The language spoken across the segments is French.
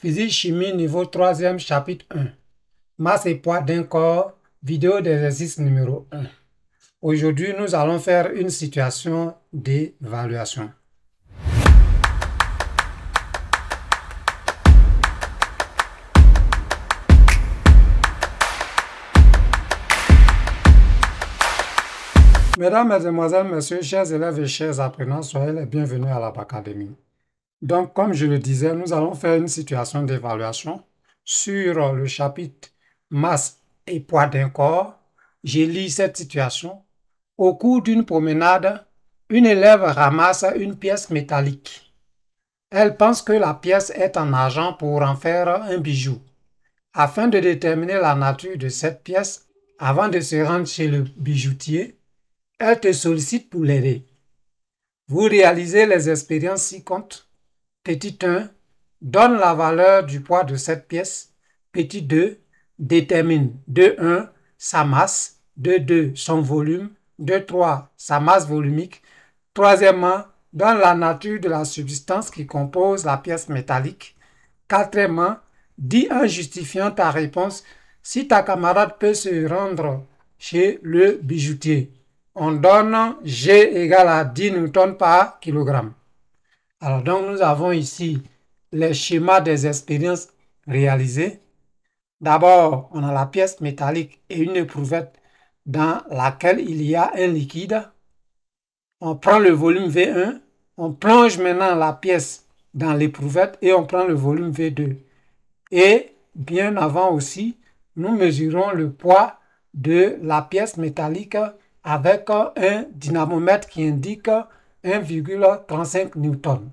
Physique chimie niveau 3e chapitre 1. Masse et poids d'un corps. Vidéo d'exercice numéro 1. Aujourd'hui, nous allons faire une situation d'évaluation. Mesdames, Mesdemoiselles, Messieurs, chers élèves et chers apprenants, soyez les bienvenus à la Académie. Donc, comme je le disais, nous allons faire une situation d'évaluation sur le chapitre masse et poids d'un corps. J'ai lu cette situation. Au cours d'une promenade, une élève ramasse une pièce métallique. Elle pense que la pièce est en argent pour en faire un bijou. Afin de déterminer la nature de cette pièce, avant de se rendre chez le bijoutier, elle te sollicite pour l'aider. Vous réalisez les expériences ci-compte. Petit 1, donne la valeur du poids de cette pièce. Petit 2, détermine 2.1 sa masse, 2.2 son volume, 2.3 sa masse volumique. Troisièmement, donne la nature de la substance qui compose la pièce métallique. Quatrièmement, dis en justifiant ta réponse si ta camarade peut se rendre chez le bijoutier. On donne G égale à 10 newtons par kilogramme. Alors donc nous avons ici les schémas des expériences réalisées. D'abord, on a la pièce métallique et une éprouvette dans laquelle il y a un liquide. On prend le volume V1, on plonge maintenant la pièce dans l'éprouvette et on prend le volume V2. Et bien avant aussi, nous mesurons le poids de la pièce métallique avec un dynamomètre qui indique 1,35 newton.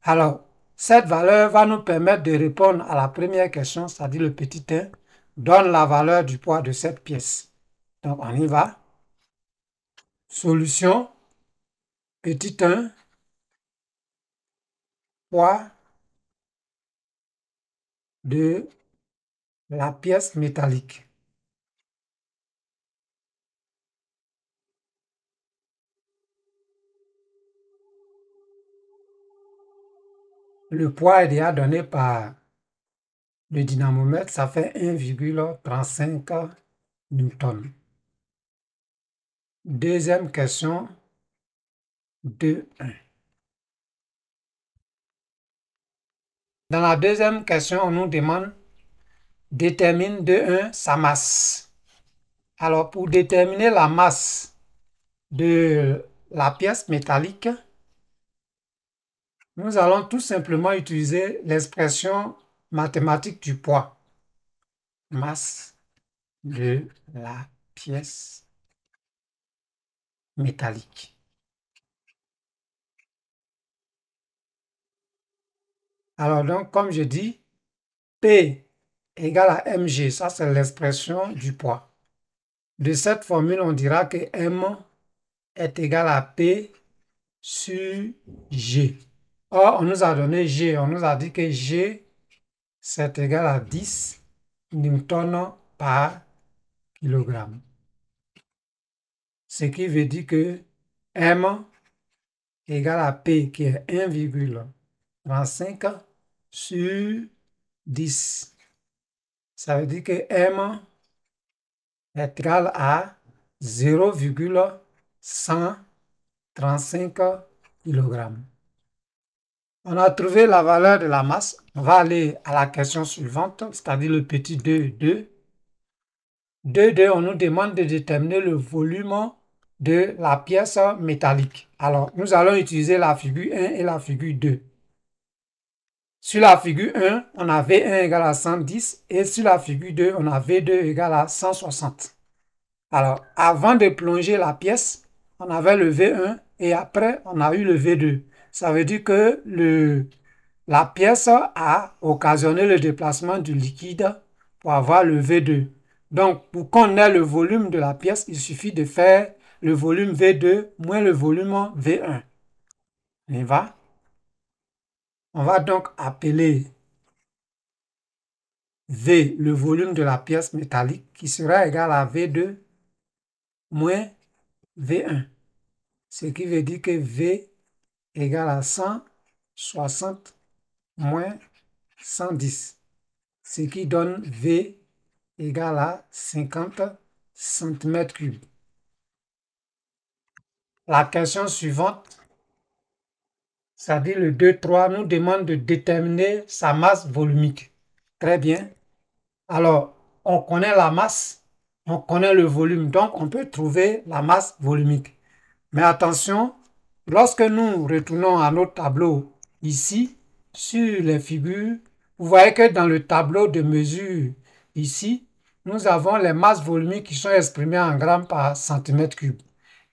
Alors, cette valeur va nous permettre de répondre à la première question, c'est-à-dire le petit 1, donne la valeur du poids de cette pièce. Donc, on y va. Solution, petit 1, poids de la pièce métallique. Le poids est déjà donné par le dynamomètre, ça fait 1,35 newton. Deuxième question, 2.1. Dans la deuxième question, on nous demande détermine 2.1 sa masse. Alors, pour déterminer la masse de la pièce métallique, nous allons tout simplement utiliser l'expression mathématique du poids. Masse de la pièce métallique. Alors donc, comme je dis, P égale à mg, ça c'est l'expression du poids. De cette formule, on dira que M est égal à P sur G. Or, on nous a donné G, on nous a dit que G c'est égal à 10 newtons par kilogramme. Ce qui veut dire que M égale à P qui est 1,35 sur 10. Ça veut dire que M est égal à 0,135 kg. On a trouvé la valeur de la masse. On va aller à la question suivante, c'est-à-dire le petit 2,2. 2,2, on nous demande de déterminer le volume de la pièce métallique. Alors, nous allons utiliser la figure 1 et la figure 2. Sur la figure 1, on a V1 égale à 110 et sur la figure 2, on a V2 égale à 160. Alors, avant de plonger la pièce, on avait le V1 et après, on a eu le V2. Ça veut dire que la pièce a occasionné le déplacement du liquide pour avoir le V2. Donc, pour qu'on ait le volume de la pièce, il suffit de faire le volume V2 moins le volume V1. On y va. On va donc appeler V le volume de la pièce métallique qui sera égal à V2 moins V1. Ce qui veut dire que V égale à 160 moins 110, ce qui donne V égale à 50 cm3. La question suivante, c'est-à-dire le 2.3, nous demande de déterminer sa masse volumique. Très bien. Alors, on connaît la masse, on connaît le volume, donc on peut trouver la masse volumique. Mais attention, lorsque nous retournons à notre tableau ici, sur les figures, vous voyez que dans le tableau de mesure ici, nous avons les masses volumiques qui sont exprimées en grammes par centimètre cube.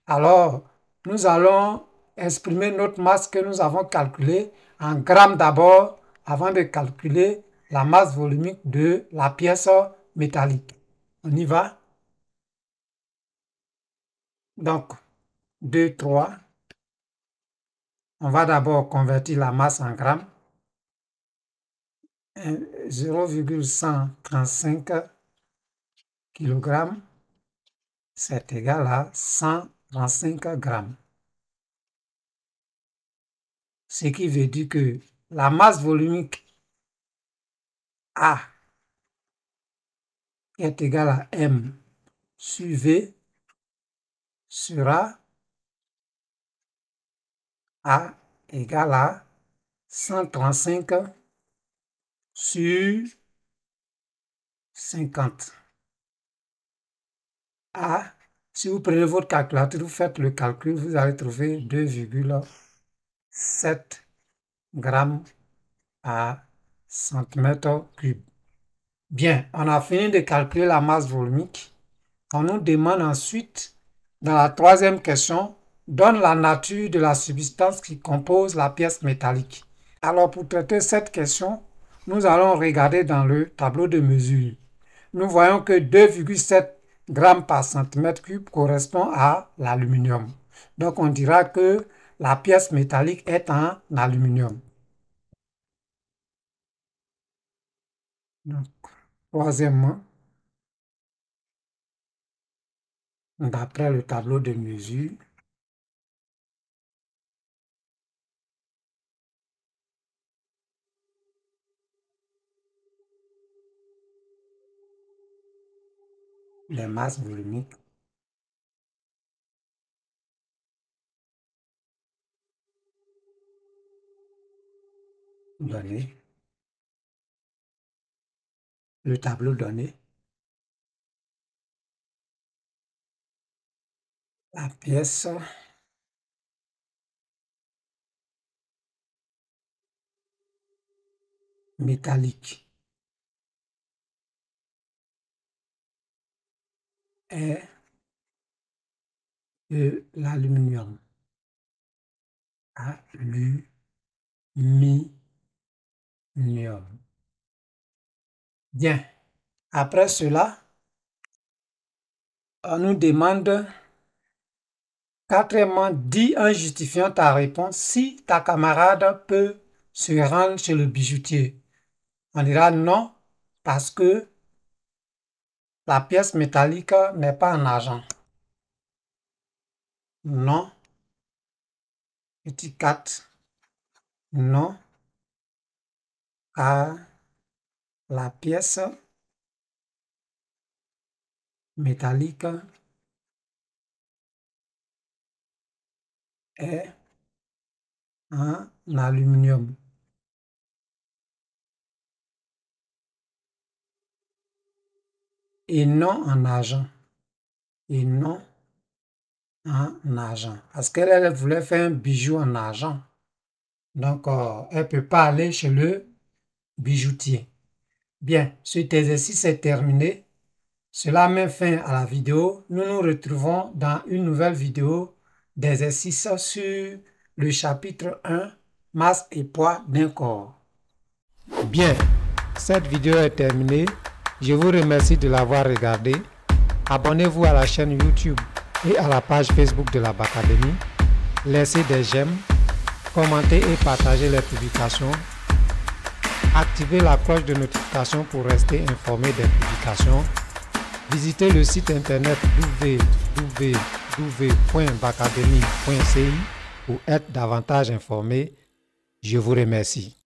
Alors, nous allons exprimer notre masse que nous avons calculée en grammes d'abord, avant de calculer la masse volumique de la pièce métallique. On y va? Donc, 2, 3. On va d'abord convertir la masse en grammes. 0,135 kg, c'est égal à 135 grammes. Ce qui veut dire que la masse volumique A est égale à M sur V sera A égale à 135 sur 50. A, si vous prenez votre calculatrice, vous faites le calcul, vous allez trouver 2,7 grammes à centimètre cube. Bien, on a fini de calculer la masse volumique. On nous demande ensuite, dans la troisième question, donne la nature de la substance qui compose la pièce métallique. Alors, pour traiter cette question, nous allons regarder dans le tableau de mesure. Nous voyons que 2,7 grammes par centimètre cube correspond à l'aluminium. Donc, on dira que la pièce métallique est en aluminium. Donc, troisièmement, d'après le tableau de mesure, les masses volumiques données, le tableau donné, la pièce métallique est de l'aluminium. Aluminium. Bien. Après cela, on nous demande, quatrièmement, dis en justifiant ta réponse si ta camarade peut se rendre chez le bijoutier. On dira non, parce que la pièce métallique n'est pas en argent. Non. Petit 4. Non. Car la pièce métallique est en aluminium. Et non en argent. Et non en argent. Parce qu'elle voulait faire un bijou en argent. Donc, elle ne peut pas aller chez le bijoutier. Bien, cet exercice est terminé. Cela met fin à la vidéo. Nous nous retrouvons dans une nouvelle vidéo d'exercice sur le chapitre 1, masse et poids d'un corps. Bien, cette vidéo est terminée. Je vous remercie de l'avoir regardée. Abonnez-vous à la chaîne YouTube et à la page Facebook de la Bacadémie. Laissez des j'aime, commentez et partagez les publications. Activez la cloche de notification pour rester informé des publications. Visitez le site internet www.bacademy.ci pour être davantage informé. Je vous remercie.